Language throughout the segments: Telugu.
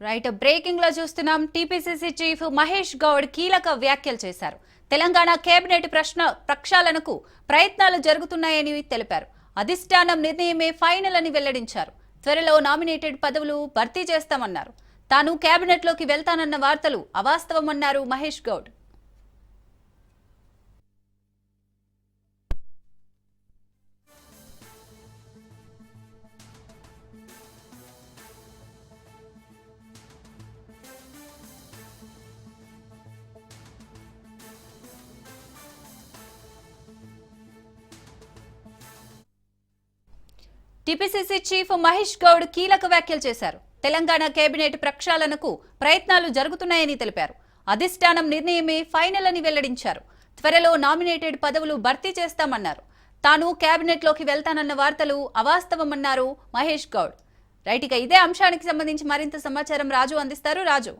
రైట్ బ్రేకింగ్ లో చూస్తున్నాం. టీపీసీసీ చీఫ్ మహేష్ గౌడ్ కీలక వ్యాఖ్యలు చేశారు. తెలంగాణ కేబినెట్ ప్రక్షాళనకు ప్రయత్నాలు జరుగుతున్నాయని తెలిపారు. అధిష్టానం నిర్ణయమే ఫైనల్ అని వెల్లడించారు. త్వరలో నామినేటెడ్ పదవులు భర్తీ చేస్తామన్నారు. తాను కేబినెట్ లోకి వెళ్తానన్న వార్తలు అవాస్తవమన్నారు మహేష్ గౌడ్. టీపీసీసీ చీఫ్ మహేష్ గౌడ్ కీలక వ్యాఖ్యలు చేశారు. తెలంగాణ కేబినెట్ ప్రక్షాళనకు ప్రయత్నాలు జరుగుతున్నాయని తెలిపారు. అధిష్టానం నిర్ణయమే ఫైనల్ అని వెల్లడించారు. త్వరలో నామినేటెడ్ పదవులు భర్తీ చేస్తామన్నారు. తాను కేబినెట్ లోకి వెళ్తానన్న వార్తలు అవాస్తవమన్నారు మహేష్ గౌడ్. రైట్, ఇక ఇదే అంశానికి సంబంధించి మరింత సమాచారం రాజు అందిస్తారు. రాజు.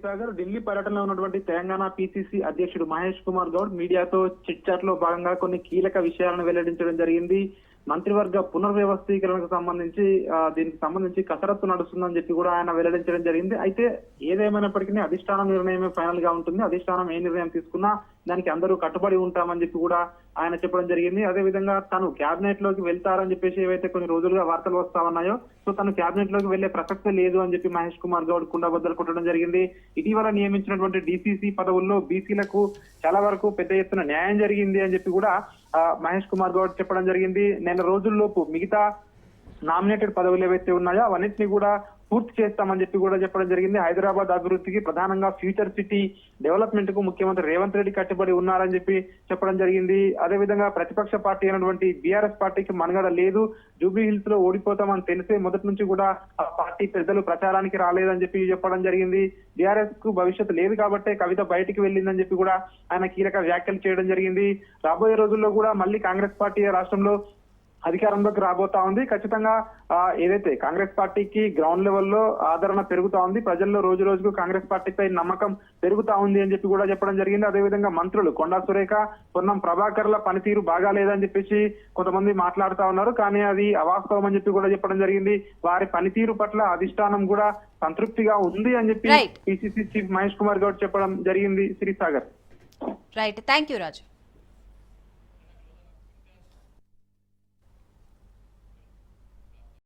సాగర్, ఢిల్లీ పర్యటనలో ఉన్నటువంటి తెలంగాణ పిసిసి అధ్యక్షుడు మహేష్ కుమార్ గౌడ్ మీడియాతో చిట్ చాట్ లో భాగంగా కొన్ని కీలక విషయాలను వెల్లడించడం జరిగింది. మంత్రివర్గ పునర్వ్యవస్థీకరణకు సంబంధించి దీనికి సంబంధించి కసరత్తు నడుస్తుందని చెప్పి కూడా ఆయన వెల్లడించడం జరిగింది. అయితే ఏదేమైనప్పటికీ అధిష్టానం నిర్ణయమే ఫైనల్ గా ఉంటుంది. అధిష్టానం ఏ నిర్ణయం తీసుకున్నా దానికి అందరూ కట్టుబడి ఉంటామని చెప్పి కూడా ఆయన చెప్పడం జరిగింది. అదే విధంగా తను క్యాబినెట్ లోకి వెళ్తారని చెప్పేసి ఏవైతే కొన్ని రోజులుగా వార్తలు వస్తా ఉన్నాయో, సో తను క్యాబినెట్ లోకి వెళ్లే ప్రసక్తే లేదు అని చెప్పి మహేష్ కుమార్ గౌడ్ కుండబద్దలు కొట్టడం జరిగింది. ఇటీవల నియమించినటువంటి డిసిసి పదవుల్లో బీసీలకు చాలా వరకు పెద్ద ఎత్తున న్యాయం జరిగింది అని చెప్పి కూడా మహేష్ కుమార్ గౌడ్ చెప్పడం జరిగింది. నెల రోజుల్లోపు మిగతా నామినేటెడ్ పదవులు ఏవైతే ఉన్నాయో అవన్నింటినీ కూడా పూర్తి చేస్తామని చెప్పి కూడా చెప్పడం జరిగింది. హైదరాబాద్ అభివృద్ధికి ప్రధానంగా ఫ్యూచర్ సిటీ డెవలప్మెంట్ కు ముఖ్యమంత్రి రేవంత్ రెడ్డి కట్టుబడి ఉన్నారని చెప్పి చెప్పడం జరిగింది. అదేవిధంగా ప్రతిపక్ష పార్టీ అయినటువంటి బీఆర్ఎస్ పార్టీకి మనుగడ లేదు, జూబ్లీ హిల్స్ లో ఓడిపోతామని తెలిసే మొదటి నుంచి కూడా ఆ పార్టీ పెద్దలు ప్రచారానికి రాలేదని చెప్పి చెప్పడం జరిగింది. బీఆర్ఎస్ కు భవిష్యత్తు లేదు కాబట్టే కవిత బయటికి వెళ్ళిందని చెప్పి కూడా ఆయన కీలక వ్యాఖ్యలు చేయడం జరిగింది. రాబోయే రోజుల్లో కూడా మళ్ళీ కాంగ్రెస్ పార్టీ రాష్ట్రంలో అధికారంలోకి రాబోతా ఉంది. ఖచ్చితంగా ఏదైతే కాంగ్రెస్ పార్టీకి గ్రౌండ్ లెవెల్లో ఆదరణ పెరుగుతా ఉంది, ప్రజల్లో రోజు రోజుకు కాంగ్రెస్ పార్టీపై నమ్మకం పెరుగుతా ఉంది అని చెప్పి కూడా చెప్పడం జరిగింది. అదేవిధంగా మంత్రులు కొండా సురేఖ, పొన్నం ప్రభాకర్ల పనితీరు బాగాలేదని చెప్పేసి కొంతమంది మాట్లాడుతా ఉన్నారు. కానీ అది అవాస్తవం అని చెప్పి కూడా చెప్పడం జరిగింది. వారి పనితీరు పట్ల అధిష్టానం కూడా సంతృప్తిగా ఉంది అని చెప్పి పిసిసి చీఫ్ మహేష్ కుమార్ గౌడ్ చెప్పడం జరిగింది. Srisagar. Right, thank you Raju.